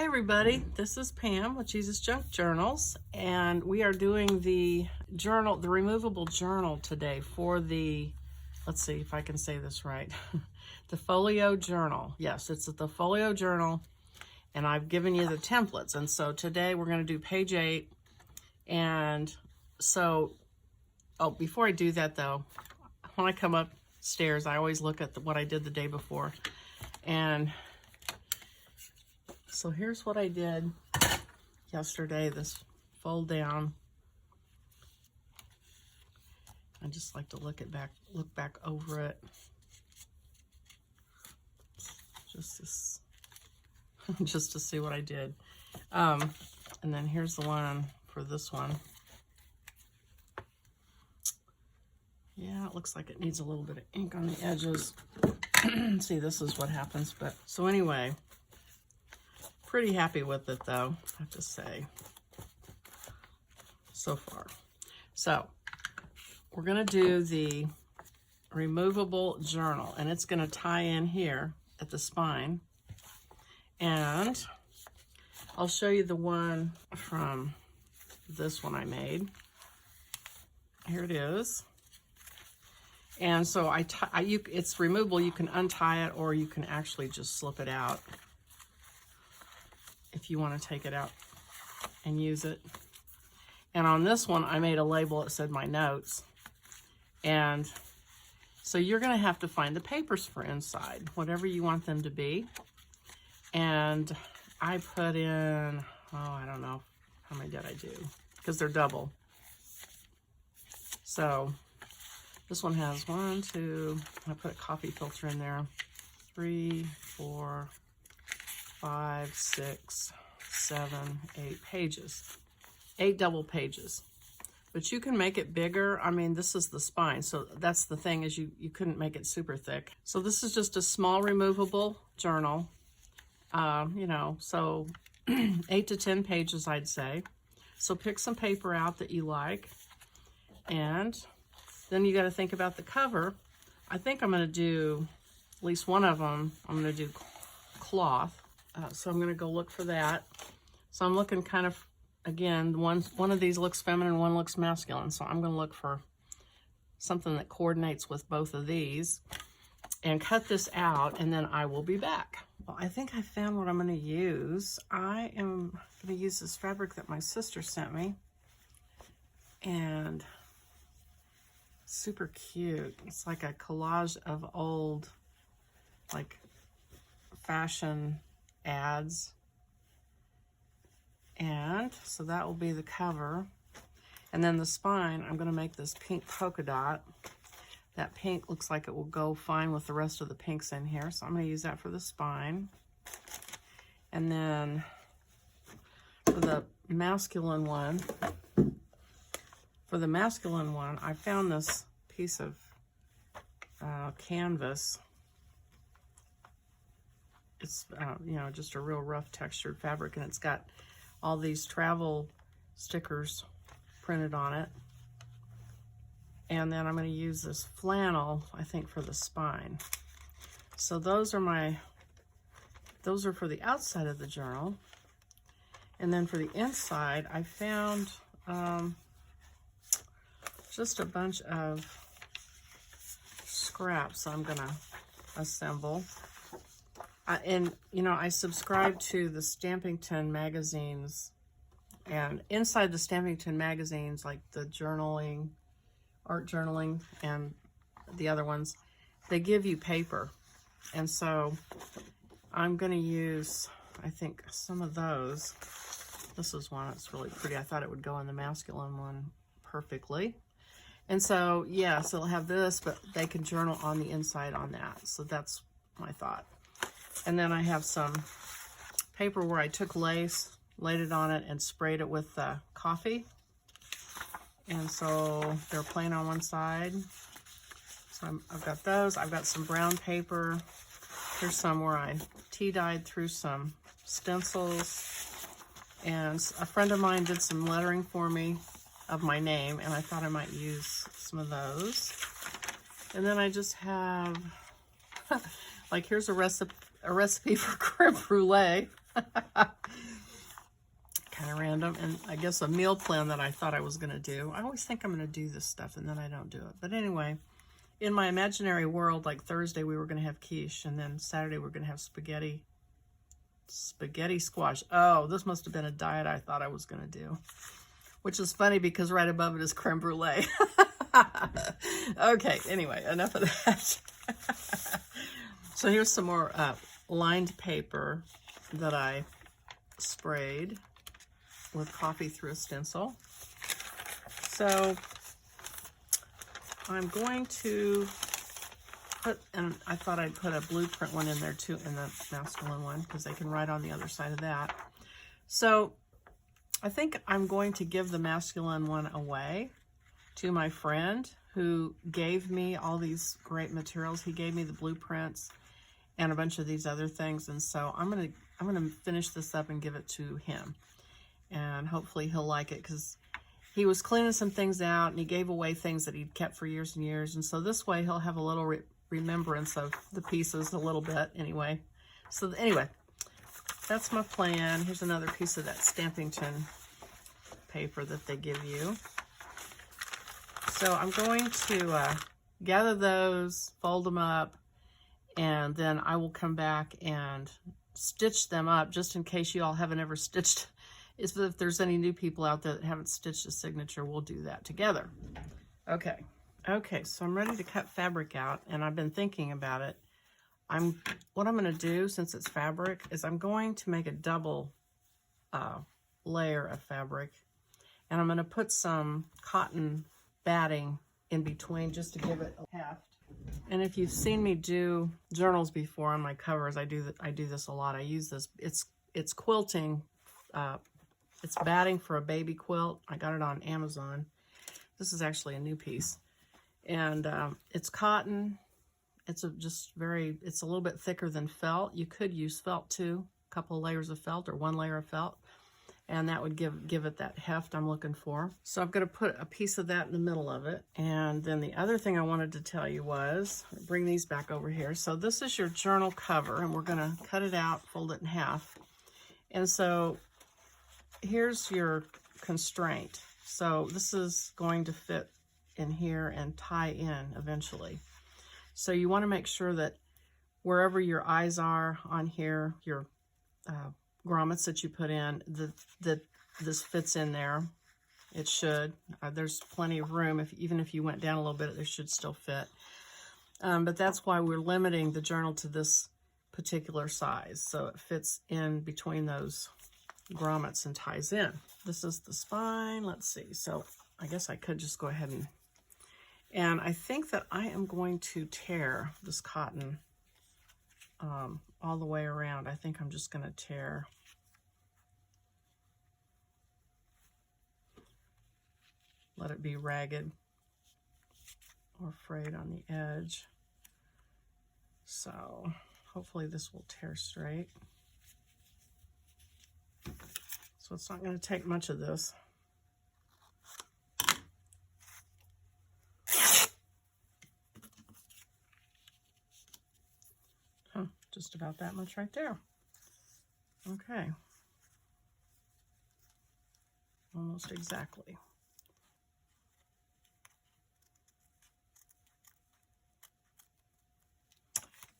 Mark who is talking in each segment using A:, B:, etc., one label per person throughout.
A: everybody, this is Pam with Jesusjunkjournals, and we are doing the journal, the removable journal today for the, let's see if I can say this right, the Folio journal. Yes, it's the Folio journal, and I've given you the templates, and so today we're going to do page 8, and so, oh, before I do that though, when I come upstairs, I always look at what I did the day before, and so here's what I did yesterday, this fold down. I just like to look back over it. Just to see what I did. And then here's the one for this one. Yeah, it looks like it needs a little bit of ink on the edges. See, this is what happens, but so anyway, pretty happy with it though, I have to say, so far. So we're gonna do the removable journal, and it's gonna tie in here at the spine, and I'll show you the one from this one I made. Here it is. And so it's removable. You can untie it, or you can actually just slip it out if you want to take it out and use it. And on this one, I made a label that said my notes. And so you're going to have to find the papers for inside, whatever you want them to be. And I put in, oh, I don't know, how many did I do? Because they're double. So this one has 1, 2, I put a coffee filter in there, 3, 4, 5, 6, 7, 8 pages, 8 double pages. But you can make it bigger. I mean, this is the spine, so that's the thing, is you couldn't make it super thick. So this is just a small removable journal, you know, so 8 to 10 pages, I'd say. So pick some paper out that you like, and then you got to think about the cover. I think I'm going to do at least one of them. I'm going to do cloth. So I'm going to go look for that. So I'm looking kind of, again, one of these looks feminine, one looks masculine. So I'm going to look for something that coordinates with both of these and cut this out, and then I will be back. Well, I think I found what I'm going to use. I am going to use this fabric that my sister sent me, and super cute. It's like a collage of old, like, fashion ads, and so that will be the cover. And then the spine, I'm going to make this pink polka dot. That pink looks like it will go fine with the rest of the pinks in here, so I'm going to use that for the spine. And then for the masculine one, I found this piece of canvas. It's, you know, just a real rough textured fabric, and it's got all these travel stickers printed on it. And then I'm going to use this flannel, I think, for the spine. So those are for the outside of the journal. And then for the inside, I found just a bunch of scraps I'm going to assemble. And, you know, I subscribe to the Stampington magazines, and inside the Stampington magazines, like the journaling, art journaling, and the other ones, they give you paper. And so I'm going to use, I think, some of those. This is one that's really pretty. I thought it would go in the masculine one perfectly. And so, yeah, so they'll have this, but they can journal on the inside on that. So that's my thought. And then I have some paper where I took lace, laid it on it, and sprayed it with coffee. And so they're plain on one side. So I've got those. I've got some brown paper. Here's some where I tea-dyed through some stencils. And a friend of mine did some lettering for me of my name, and I thought I might use some of those. And then I just have, like, here's a recipe for creme brulee. kind of random, and I guess a meal plan that I thought I was going to do. I always think I'm going to do this stuff, and then I don't do it. But anyway, in my imaginary world, like Thursday we were going to have quiche, and then Saturday we're going to have spaghetti squash. Oh, this must have been a diet I thought I was going to do, which is funny because right above it is creme brulee. Okay, anyway, enough of that. So here's some more lined paper that I sprayed with coffee through a stencil. So I'm going to put, and I thought I'd put a blueprint one in there too, in the masculine one, because they can write on the other side of that. So I think I'm going to give the masculine one away to my friend who gave me all these great materials. He gave me the blueprints and a bunch of these other things, and so I'm gonna finish this up and give it to him, and hopefully he'll like it, because he was cleaning some things out and he gave away things that he'd kept for years and years, and so this way he'll have a little remembrance of the pieces a little bit anyway. So anyway, that's my plan. Here's another piece of that Stampington paper that they give you. So I'm going to gather those, fold them up, and then I will come back and stitch them up, just in case you all haven't ever stitched. If there's any new people out there that haven't stitched a signature, we'll do that together. Okay, so I'm ready to cut fabric out, and I've been thinking about it. What I'm going to do, since it's fabric, is I'm going to make a double layer of fabric, and I'm going to put some cotton batting in between just to give it a heft. And if you've seen me do journals before on my covers, I do this a lot. I use this. It's quilting. It's batting for a baby quilt. I got it on Amazon. This is actually a new piece, and it's cotton. It's a little bit thicker than felt. You could use felt too, a couple of layers of felt or one layer of felt, and that would give it that heft I'm looking for. So I'm going to put a piece of that in the middle of it. And then the other thing I wanted to tell you was, bring these back over here. So this is your journal cover, and we're going to cut it out, fold it in half. And so here's your constraint. So this is going to fit in here and tie in eventually. So you want to make sure that wherever your eyes are on here, your grommets that you put in, that this fits in there. It should. There's plenty of room. Even if you went down a little bit, it should still fit. But that's why we're limiting the journal to this particular size, so it fits in between those grommets and ties in. This is the spine. Let's see. So I guess I could just go ahead and I think that I am going to tear this cotton all the way around. I think I'm just going to tear. Let it be ragged or frayed on the edge. So hopefully this will tear straight. So it's not going to take much of this. Just about that much right there. Okay. Almost exactly.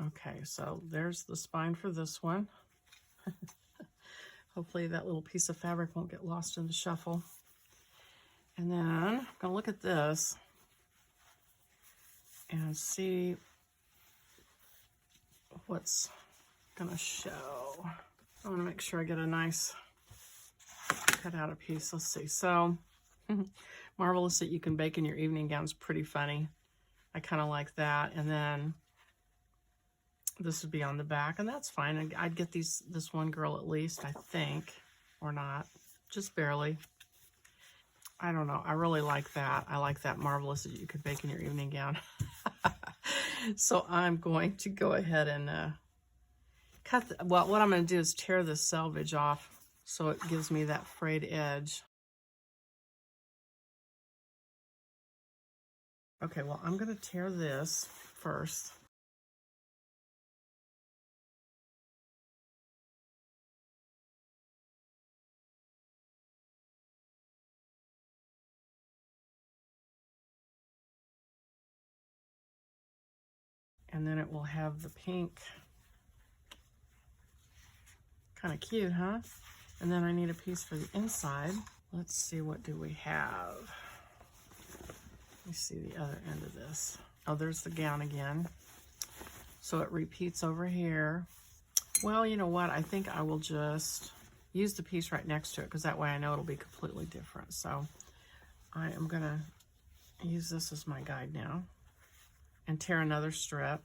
A: Okay, so there's the spine for this one. Hopefully that little piece of fabric won't get lost in the shuffle. And then I'm going to look at this and see what's going to show. I want to make sure I get a nice cut out a piece. Let's see. So marvelous that you can bake in your evening gown is pretty funny. I kind of like that. And then this would be on the back, and that's fine. I'd get this one girl at least, I think, or not, just barely. I don't know. I really like that. I like that marvelous that you could bake in your evening gown. So I'm going to go ahead and cut. Well, what I'm going to do is tear this selvage off so it gives me that frayed edge. Okay, well, I'm going to tear this first. And then it will have the pink. Kind of cute, huh? And then I need a piece for the inside. Let's see, what do we have? Let me see the other end of this. Oh, there's the gown again. So it repeats over here. Well, you know what? I think I will just use the piece right next to it, because that way I know it'll be completely different. So I am gonna use this as my guide now and tear another strip.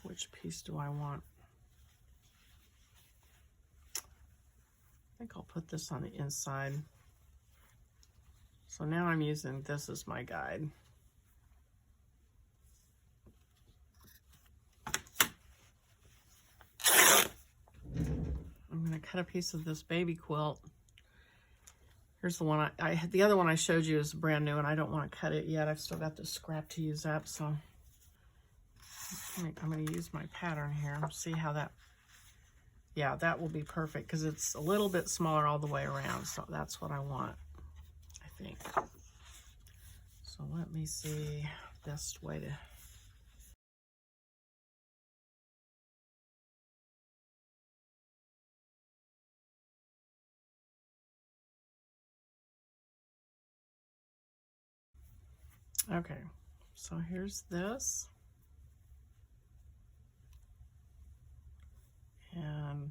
A: Which piece do I want? I think I'll put this on the inside. So now I'm using this as my guide. I'm going to cut a piece of this baby quilt. Here's the one the other one I showed you is brand new, and I don't want to cut it yet. I've still got the scrap to use up, so I'm going to use my pattern here. See how that, yeah, that will be perfect because it's a little bit smaller all the way around. So that's what I want, I think. So let me see best way to. Okay, so here's this. And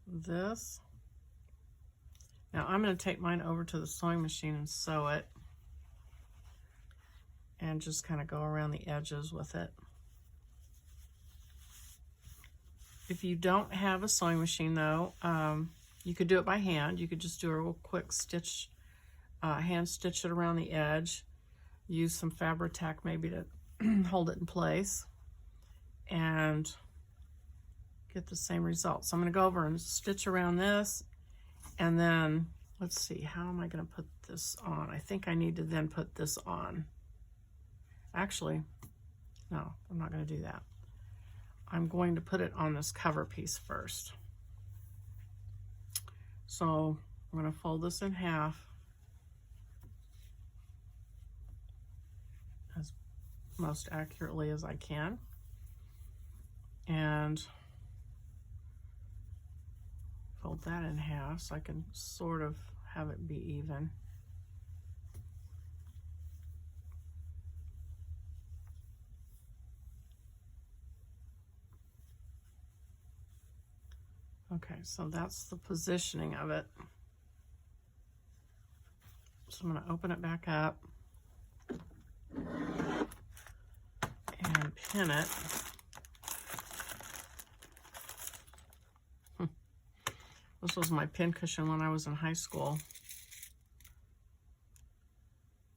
A: this. Now I'm going to take mine over to the sewing machine and sew it. And just kind of go around the edges with it. If you don't have a sewing machine though, you could do it by hand. You could just do a real quick stitch, hand stitch it around the edge. Use some Fabri-Tac maybe to hold it in place. And get the same result. So I'm going to go over and stitch around this, and then let's see, how am I going to put this on? I think I need to then put this on. Actually, no, I'm not going to do that. I'm going to put it on this cover piece first. So I'm going to fold this in half as most accurately as I can, and fold that in half so I can sort of have it be even. Okay, so that's the positioning of it. So I'm going to open it back up and pin it. This was my pin cushion when I was in high school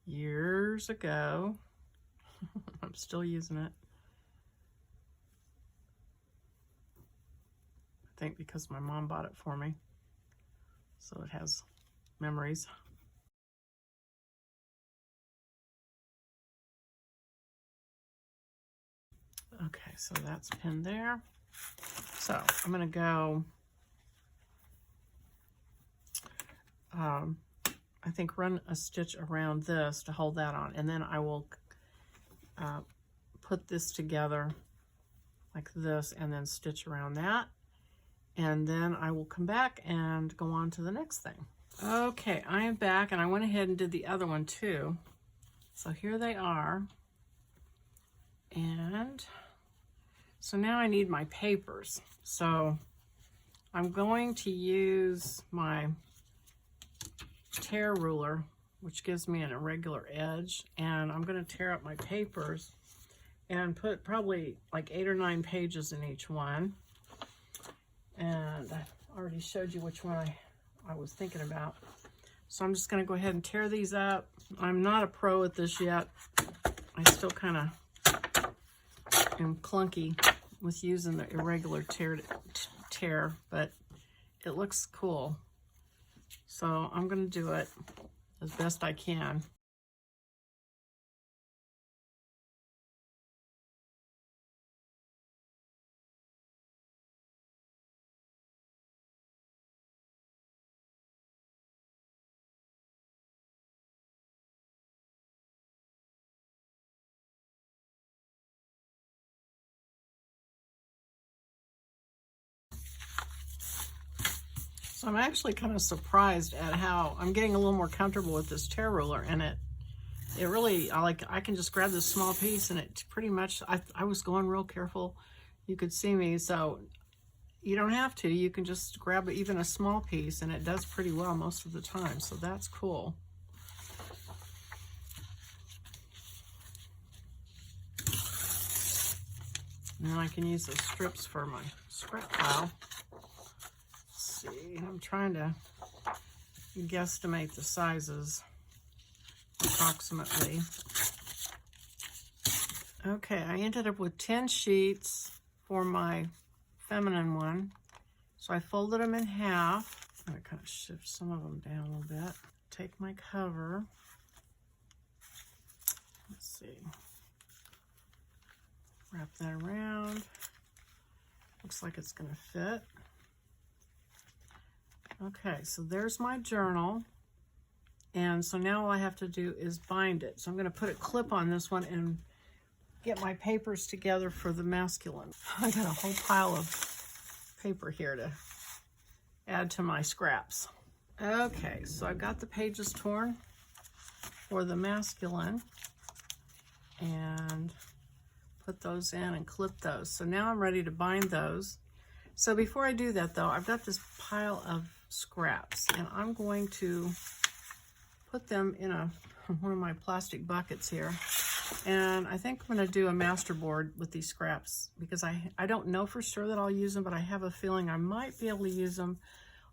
A: years ago. I'm still using it. I think because my mom bought it for me, so it has memories. Okay, so that's pinned there. So I'm going to go, I think run a stitch around this to hold that on, and then I will put this together like this and then stitch around that, and then I will come back and go on to the next thing. Okay, I am back, and I went ahead and did the other one too. So here they are, and so now I need my papers. So I'm going to use my tear ruler, which gives me an irregular edge, and I'm going to tear up my papers and put probably like 8 or 9 pages in each one. And I already showed you which one I was thinking about. So I'm just going to go ahead and tear these up. I'm not a pro at this yet. I still kind of am clunky with using the irregular tear, but it looks cool. So I'm going to do it as best I can. So I'm actually kind of surprised at how I'm getting a little more comfortable with this tear ruler, and it really, I can just grab this small piece, and it pretty much, I was going real careful. You could see me, so you don't have to. You can just grab even a small piece, and it does pretty well most of the time, so that's cool. And then I can use the strips for my scrap pile. Let's see, I'm trying to guesstimate the sizes approximately. Okay, I ended up with 10 sheets for my feminine one. So I folded them in half. I'm going to kind of shift some of them down a little bit. Take my cover. Let's see. Wrap that around. Looks like it's going to fit. Okay, so there's my journal. And so now all I have to do is bind it. So I'm going to put a clip on this one and get my papers together for the masculine. I got a whole pile of paper here to add to my scraps. Okay, so I've got the pages torn for the masculine and put those in and clip those. So now I'm ready to bind those. So before I do that though, I've got this pile of scraps, and I'm going to put them in one of my plastic buckets here. And I think I'm going to do a masterboard with these scraps, because I don't know for sure that I'll use them, but I have a feeling I might be able to use them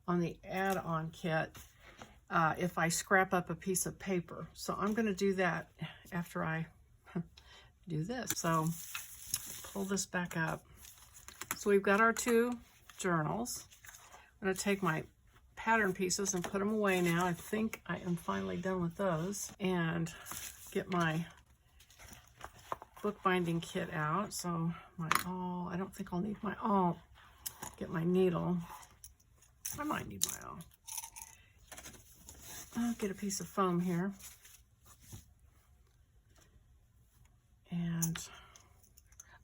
A: on the add-on kit if I scrap up a piece of paper. So I'm going to do that after I do this. So pull this back up. So we've got our 2 journals. I'm going to take my pattern pieces and put them away now. I think I am finally done with those, and get my bookbinding kit out. So my awl, I don't think I'll need my awl. Get my needle. I might need my awl. I'll get a piece of foam here. And,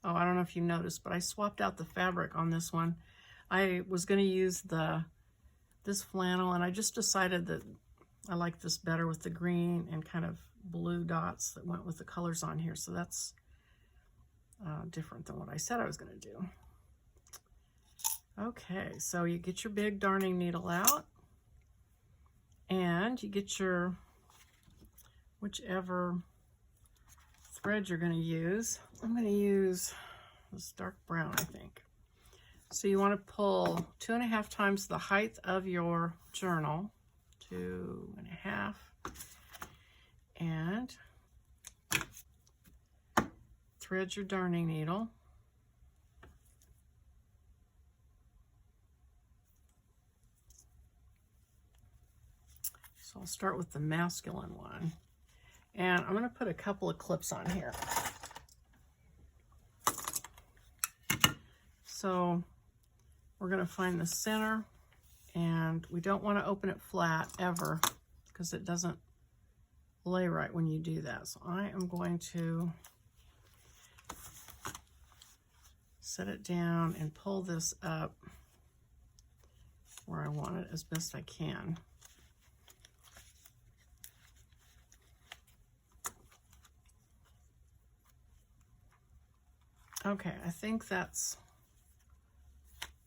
A: oh, I don't know if you noticed, but I swapped out the fabric on this one. I was going to use this flannel, and I just decided that I like this better with the green and kind of blue dots that went with the colors on here. So that's different than what I said I was going to do. Okay, so you get your big darning needle out, and you get your whichever thread you're going to use. I'm going to use this dark brown, I think. So you want to pull 2.5 times the height of your journal, 2.5, and thread your darning needle. So I'll start with the masculine one, and I'm going to put a couple of clips on here. So we're going to find the center, and we don't want to open it flat ever, because it doesn't lay right when you do that. So I am going to set it down and pull this up where I want it as best I can. Okay, I think that's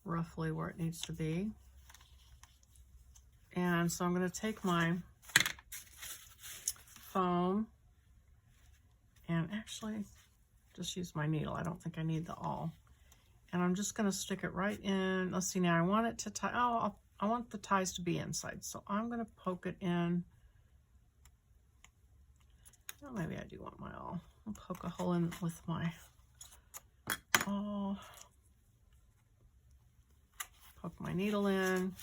A: roughly where it needs to be. And so I'm going to take my foam and actually just use my needle. I don't think I need the awl. And I'm just going to stick it right in. Let's see, now I want it to tie. Oh, I want the ties to be inside. So I'm going to poke it in. Well, maybe I do want my awl. I'll poke a hole in with my awl. Poke my needle in.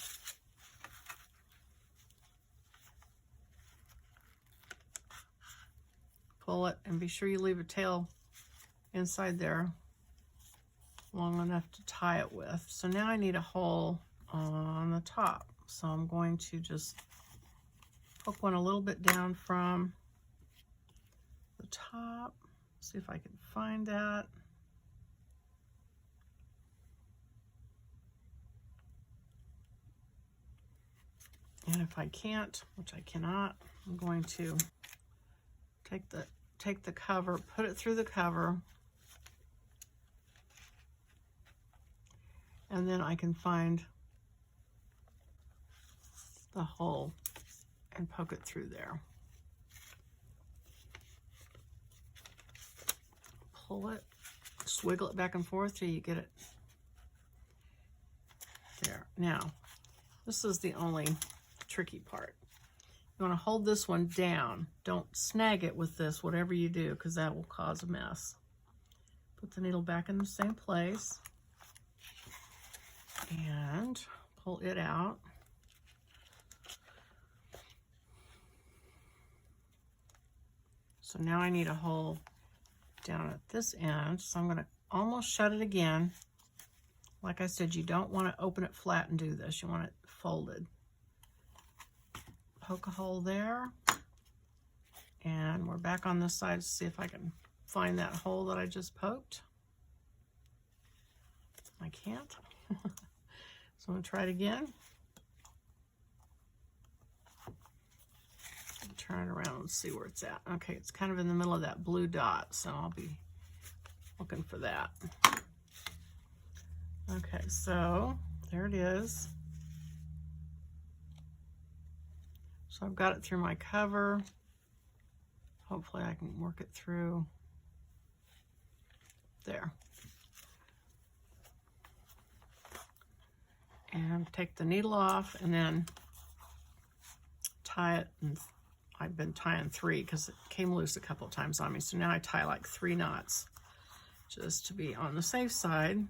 A: Pull it, and be sure you leave a tail inside there long enough to tie it with. So now I need a hole on the top. So I'm going to just poke one a little bit down from the top. See if I can find that. And if I can't, which I cannot, I'm going to take the cover, put it through the cover, and then I can find the hole and poke it through there. Pull it, swiggle it back and forth till you get it there. Now, this is the only tricky part. You want to hold this one down. Don't snag it with this, whatever you do, because that will cause a mess. Put the needle back in the same place and pull it out. So now I need a hole down at this end, so I'm going to almost shut it again. Like I said, you don't want to open it flat and do this. You want it folded. Poke a hole there, and we're back on this side to see if I can find that hole that I just poked. I can't. So I'm going to try it again. Turn it around and see where it's at. Okay, it's kind of in the middle of that blue dot, so I'll be looking for that. Okay, so there it is. So I've got it through my cover. Hopefully I can work it through there. And take the needle off and then tie it. And I've been tying 3 because it came loose a couple of times on me. So now I tie like 3 knots just to be on the safe side.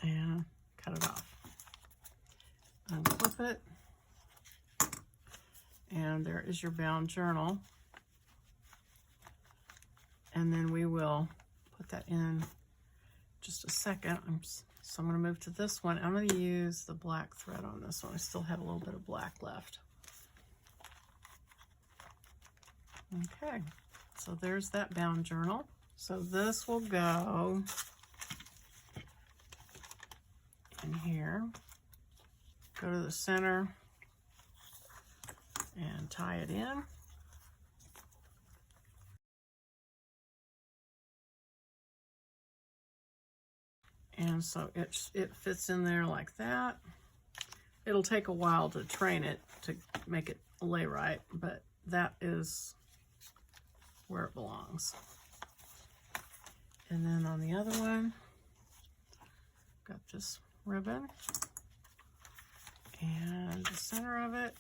A: And cut it off. Unclip it. And there is your bound journal. And then we will put that in just a second. So I'm going to move to this one. I'm going to use the black thread on this one. I still have a little bit of black left. Okay, so there's that bound journal. So this will go in here. Go to the center and tie it in. And so it fits in there like that. It'll take a while to train it to make it lay right, but that is where it belongs. And then on the other one, got this ribbon and the center of it.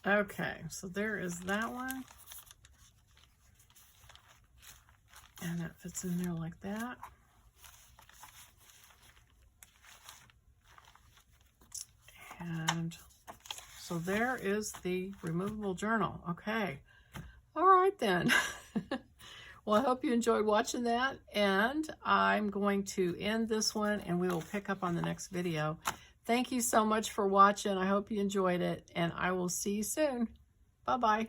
A: Okay, so there is that one. And that fits in there like that. And so there is the removable journal. Okay. All right then. Well, I hope you enjoyed watching that. And I'm going to end this one and we will pick up on the next video. Thank you so much for watching. I hope you enjoyed it, and I will see you soon. Bye-bye.